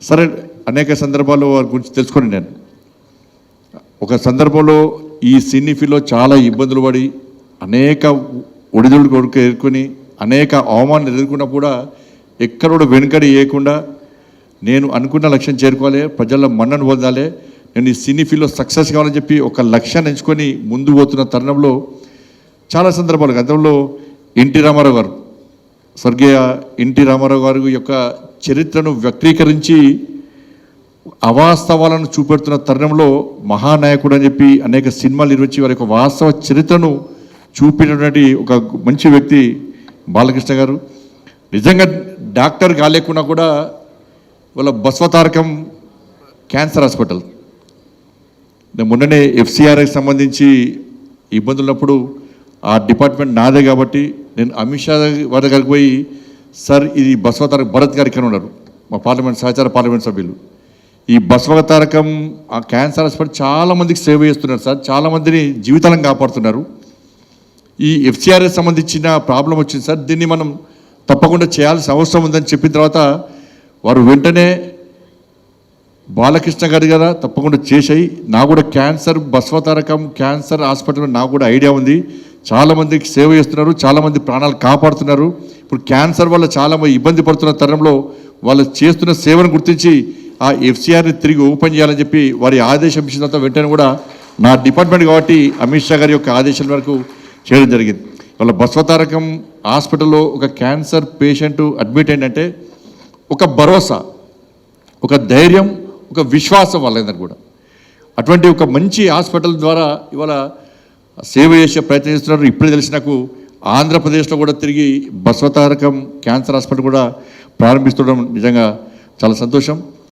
సరే, అనేక సందర్భాల్లో వారి గురించి తెలుసుకొని నేను ఒక సందర్భంలో ఈ సినీ ఫీల్డ్లో చాలా ఇబ్బందులు పడి అనేక ఒడిదుడుకు కొడుకు ఎదుర్కొని అనేక అవమానాలు ఎదుర్కొన్నా కూడా ఎక్కడ కూడా వెనుకడి వేయకుండా నేను అనుకున్న లక్ష్యం చేరుకోవాలి, ప్రజల్లో మన్నను పొందాలి, నేను ఈ సినీ ఫీల్డ్లో సక్సెస్ కావాలని చెప్పి ఒక లక్ష్యాన్ని ఎంచుకొని ముందు పోతున్న తరుణంలో చాలా సందర్భాలు గతంలో ఎన్టీ రామారావు గారు, స్వర్గీయ ఎన్టీ రామారావు గారి యొక్క చరిత్రను వ్యక్తీకరించి అవాస్తవాలను చూపెడుతున్న తరుణంలో మహానాయకుడు అని చెప్పి అనేక సినిమాలు నిర్మించి వారి యొక్క వాస్తవ చరిత్రను చూపినటువంటి ఒక మంచి వ్యక్తి బాలకృష్ణ గారు. నిజంగా డాక్టర్ కాలేకున్నా కూడా వాళ్ళ బసవతారకం క్యాన్సర్ హాస్పిటల్ మొన్ననే ఎఫ్సిఆర్కి సంబంధించి ఇబ్బందులు ఉన్నప్పుడు ఆ డిపార్ట్మెంట్ నాదే కాబట్టి నేను అమిత్ షా వారి దగ్గరికి పోయి, సార్ ఇది బసవతారకం, భరత్ గారు ఇక్కడ ఉన్నారు మా పార్లమెంట్ సహచార పార్లమెంట్ సభ్యులు, ఈ బసవతారకం ఆ క్యాన్సర్ హాస్పిటల్ చాలామందికి సేవ చేస్తున్నారు సార్, చాలామందిని జీవితాలను కాపాడుతున్నారు, ఈ ఎఫ్సిఆర్కి సంబంధించిన ప్రాబ్లం వచ్చింది సార్, దీన్ని మనం తప్పకుండా చేయాల్సిన అవసరం ఉందని చెప్పిన తర్వాత వారు వెంటనే బాలకృష్ణ గారి కదా తప్పకుండా చేసాయి, నాకు కూడా క్యాన్సర్ బసవతారకం క్యాన్సర్ హాస్పిటల్ నాకు కూడా ఐడియా ఉంది, చాలామందికి సేవ చేస్తున్నారు, చాలామంది ప్రాణాలు కాపాడుతున్నారు, ఇప్పుడు క్యాన్సర్ వల్ల చాలామంది ఇబ్బంది పడుతున్న తరుణంలో వాళ్ళు చేస్తున్న సేవను గుర్తించి ఆ ఎఫ్సిఆర్ని తిరిగి ఓపెన్ చేయాలని చెప్పి వారి ఆదేశం ఇచ్చిన తర్వాత వెంటనే కూడా నా డిపార్ట్మెంట్ కాబట్టి అమిత్ షా గారి యొక్క ఆదేశాల వరకు చేయడం జరిగింది. వాళ్ళ బసవతారకం హాస్పిటల్లో ఒక క్యాన్సర్ పేషెంట్ అడ్మిట్ అయిందంటే ఒక భరోసా, ఒక ధైర్యం, ఒక విశ్వాసం వాళ్ళందరూ కూడా అటువంటి ఒక మంచి హాస్పిటల్ ద్వారా ఇవాళ సేవ చేసే ప్రయత్నం చేస్తున్నారు. ఇప్పుడే తెలిసి నాకు ఆంధ్రప్రదేశ్లో కూడా తిరిగి బసవతారకం క్యాన్సర్ హాస్పిటల్ కూడా ప్రారంభిస్తుండడం నిజంగా చాలా సంతోషం.